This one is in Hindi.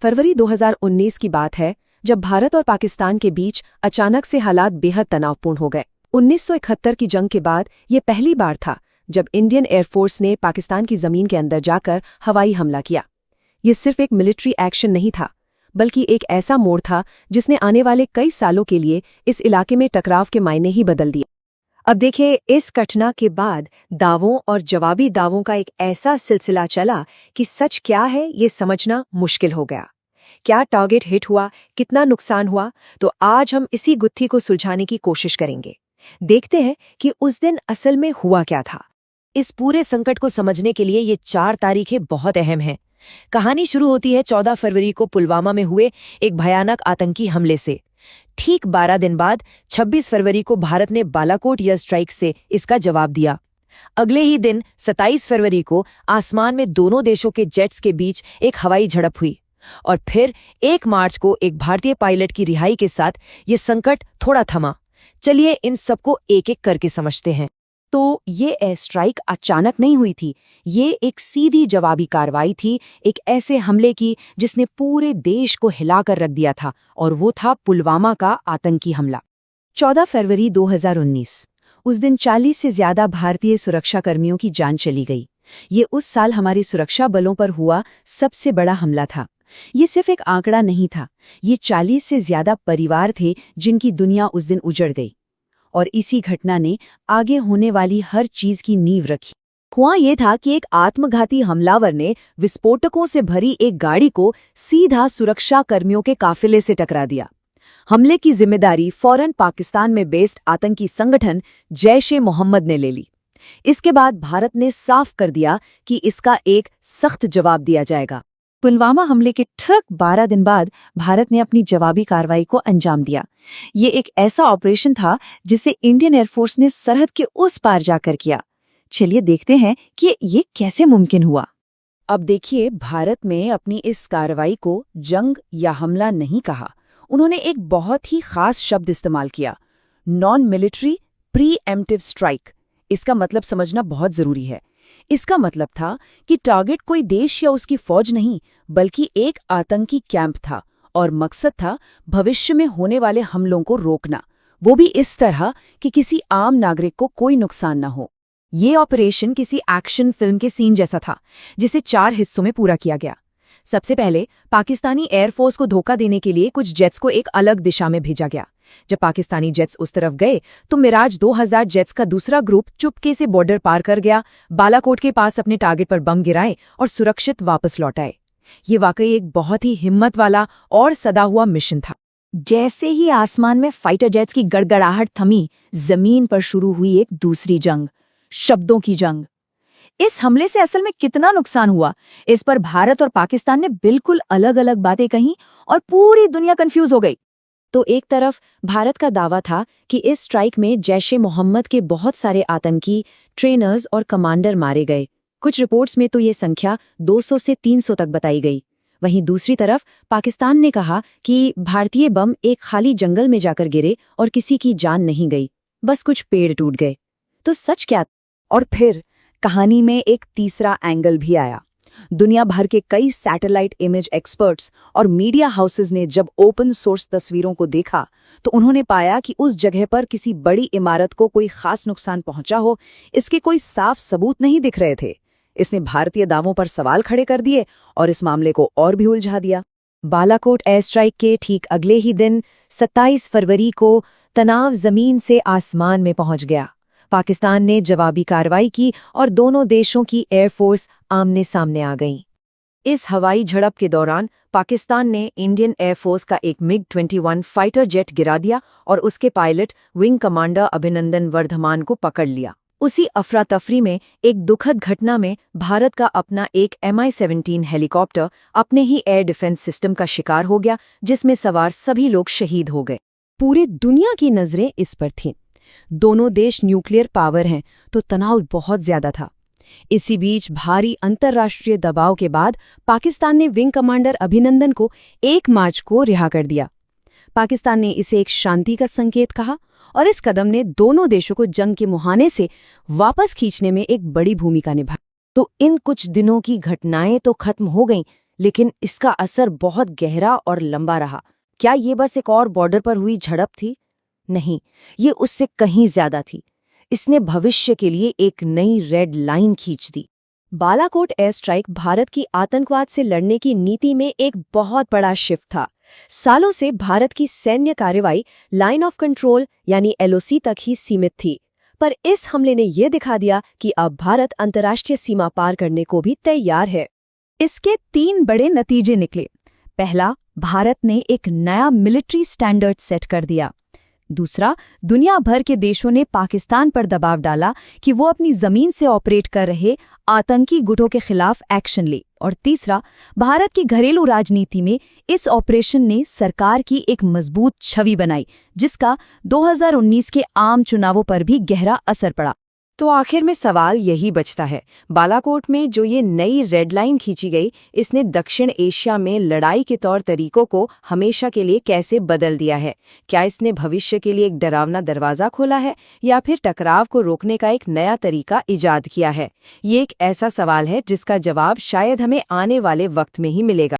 फरवरी 2019 की बात है जब भारत और पाकिस्तान के बीच अचानक से हालात बेहद तनावपूर्ण हो गए। 1971 की जंग के बाद ये पहली बार था जब इंडियन एयरफोर्स ने पाकिस्तान की जमीन के अंदर जाकर हवाई हमला किया। ये सिर्फ एक मिलिट्री एक्शन नहीं था, बल्कि एक ऐसा मोड़ था जिसने आने वाले कई सालों के लिए इस इलाके में टकराव के मायने ही बदल दिए। अब देखिए, इस घटना के बाद दावों और जवाबी दावों का एक ऐसा सिलसिला चला कि सच क्या है ये समझना मुश्किल हो गया। क्या टारगेट हिट हुआ, कितना नुकसान हुआ, तो आज हम इसी गुत्थी को सुलझाने की कोशिश करेंगे। देखते हैं कि उस दिन असल में हुआ क्या था। इस पूरे संकट को समझने के लिए ये 4 तारीखें बहुत अहम हैं। कहानी शुरू होती है 14 फरवरी को पुलवामा में हुए एक भयानक आतंकी हमले से। ठीक 12 दिन बाद 26 फरवरी को भारत ने बालाकोट एयर स्ट्राइक से इसका जवाब दिया। अगले ही दिन 27 फरवरी को आसमान में दोनों देशों के जेट्स के बीच एक हवाई झड़प हुई और फिर 1 मार्च को एक भारतीय पायलट की रिहाई के साथ ये संकट थोड़ा थमा। चलिए इन सबको एक-एक करके समझते हैं। तो ये एयर स्ट्राइक अचानक नहीं हुई थी, ये एक सीधी जवाबी कार्रवाई थी, एक ऐसे हमले की जिसने पूरे देश को हिलाकर रख दिया था, और वो था पुलवामा का आतंकी हमला। 14 फरवरी 2019, उस दिन 40 से ज्यादा भारतीय सुरक्षाकर्मियों की जान चली गई। ये उस साल हमारी सुरक्षा बलों पर हुआ सबसे बड़ा हमला था। ये सिर्फ एक आंकड़ा नहीं था, ये 40 से ज्यादा परिवार थे जिनकी दुनिया उस दिन उजड़ गई। और इसी घटना ने आगे होने वाली हर चीज की नींव रखी। हुआ ये था कि एक आत्मघाती हमलावर ने विस्फोटकों से भरी एक गाड़ी को सीधा सुरक्षा कर्मियों के काफिले से टकरा दिया। हमले की जिम्मेदारी फौरन पाकिस्तान में बेस्ड आतंकी संगठन जैश-ए-मोहम्मद ने ले ली। इसके बाद भारत ने साफ कर दिया कि इसका एक सख्त जवाब दिया जाएगा। पुलवामा हमले के ठीक 12 दिन बाद भारत ने अपनी जवाबी कार्रवाई को अंजाम दिया। ये एक ऐसा ऑपरेशन था जिसे इंडियन एयरफोर्स ने सरहद के उस पार जाकर किया। चलिए देखते हैं कि ये कैसे मुमकिन हुआ। अब देखिए, भारत में अपनी इस कार्रवाई को जंग या हमला नहीं कहा, उन्होंने एक बहुत ही खास शब्द इस्तेमाल किया, नॉन मिलिट्री प्रीएम्प्टिव स्ट्राइक। इसका मतलब समझना बहुत जरूरी है। इसका मतलब था कि टारगेट कोई देश या उसकी फौज नहीं, बल्कि एक आतंकी कैंप था, और मकसद था भविष्य में होने वाले हमलों को रोकना, वो भी इस तरह कि किसी आम नागरिक को कोई नुकसान न हो। ये ऑपरेशन किसी एक्शन फिल्म के सीन जैसा था, जिसे 4 हिस्सों में पूरा किया गया। सबसे पहले पाकिस्तानी एयरफोर्स को धोखा देने के लिए कुछ जेट्स को एक अलग दिशा में भेजा गया। जब पाकिस्तानी जेट्स उस तरफ गए तो मिराज 2000 जेट्स का दूसरा ग्रुप चुपके से बॉर्डर पार कर गया, बालाकोट के पास अपने टारगेट पर बम गिराए और सुरक्षित वापस लौट आए। ये वाकई एक बहुत ही हिम्मत वाला और सदा हुआ मिशन था। जैसे ही आसमान में फाइटर जेट्स की गड़गड़ाहट थमी, जमीन पर शुरू हुई एक दूसरी जंग, शब्दों की जंग। इस हमले से असल में कितना नुकसान हुआ, इस पर भारत और पाकिस्तान ने बिल्कुल अलग अलग बातें कहीं और पूरी दुनिया कंफ्यूज हो गई। तो एक तरफ भारत का दावा था कि इस स्ट्राइक में जैश-ए-मोहम्मद के बहुत सारे आतंकी ट्रेनर्स और कमांडर मारे गए। कुछ रिपोर्ट्स में तो ये संख्या 200 से 300 तक बताई गई। वहीं दूसरी तरफ पाकिस्तान ने कहा कि भारतीय बम एक खाली जंगल में जाकर गिरे और किसी की जान नहीं गई, बस कुछ पेड़ टूट गए। तो सच क्या? और फिर कहानी में एक तीसरा एंगल भी आया। दुनिया भर के कई सैटेलाइट इमेज एक्सपर्ट्स और मीडिया हाउसेस ने जब ओपन सोर्स तस्वीरों को देखा तो उन्होंने पाया कि उस जगह पर किसी बड़ी इमारत को कोई खास नुकसान पहुंचा हो, इसके कोई साफ सबूत नहीं दिख रहे थे। इसने भारतीय दावों पर सवाल खड़े कर दिए और इस मामले को और भी उलझा दिया। बालाकोट एयर स्ट्राइक के ठीक अगले ही दिन 27 फरवरी को तनाव जमीन से आसमान में पहुंच गया। पाकिस्तान ने जवाबी कार्रवाई की और दोनों देशों की एयरफोर्स आमने सामने आ गईं। इस हवाई झड़प के दौरान पाकिस्तान ने इंडियन एयरफोर्स का एक MiG-21 फाइटर जेट गिरा दिया और उसके pilot wing commander Abhinandan Varthaman को पकड़ लिया। उसी अफरा तफरी में एक दुखद घटना में भारत का अपना एक Mi-17 हेलीकॉप्टर अपने ही एयर डिफेंस सिस्टम का शिकार हो गया, जिसमें सवार सभी लोग शहीद हो गए। पूरी दुनिया की नजरें इस पर थीं। दोनों देश न्यूक्लियर पावर हैं, तो तनाव बहुत ज्यादा था। इसी बीच भारी अंतर्राष्ट्रीय दबाव के बाद पाकिस्तान ने विंग कमांडर अभिनंदन को 1 मार्च को रिहा कर दिया। पाकिस्तान ने इसे एक शांति का संकेत कहा और इस कदम ने दोनों देशों को जंग के मुहाने से वापस खींचने में एक बड़ी भूमिका निभाई। तो इन कुछ दिनों की घटनाएं तो खत्म हो गईं, लेकिन इसका असर बहुत गहरा और लंबा रहा। क्या ये बस एक और बॉर्डर पर हुई झड़प थी? नहीं, ये उससे कहीं ज्यादा थी। इसने भविष्य के लिए एक नई रेड लाइन खींच दी। बालाकोट एयर स्ट्राइक भारत की आतंकवाद से लड़ने की नीति में एक बहुत बड़ा शिफ्ट था। सालों से भारत की सैन्य कार्रवाई लाइन ऑफ कंट्रोल यानी एलओसी तक ही सीमित थी, पर इस हमले ने यह दिखा दिया कि अब भारत अंतर्राष्ट्रीय सीमा पार करने को भी तैयार है। इसके 3 बड़े नतीजे निकले। पहला, भारत ने एक नया मिलिट्री स्टैंडर्ड सेट कर दिया। दूसरा, दुनिया भर के देशों ने पाकिस्तान पर दबाव डाला कि वो अपनी जमीन से ऑपरेट कर रहे आतंकी गुटों के खिलाफ एक्शन ले। और तीसरा, भारत की घरेलू राजनीति में इस ऑपरेशन ने सरकार की एक मजबूत छवि बनाई, जिसका 2019 के आम चुनावों पर भी गहरा असर पड़ा। तो आखिर में सवाल यही बचता है, बालाकोट में जो ये नई रेड लाइन खींची गई, इसने दक्षिण एशिया में लड़ाई के तौर तरीकों को हमेशा के लिए कैसे बदल दिया है? क्या इसने भविष्य के लिए एक डरावना दरवाज़ा खोला है या फिर टकराव को रोकने का एक नया तरीका इजाद किया है? ये एक ऐसा सवाल है जिसका जवाब शायद हमें आने वाले वक्त में ही मिलेगा।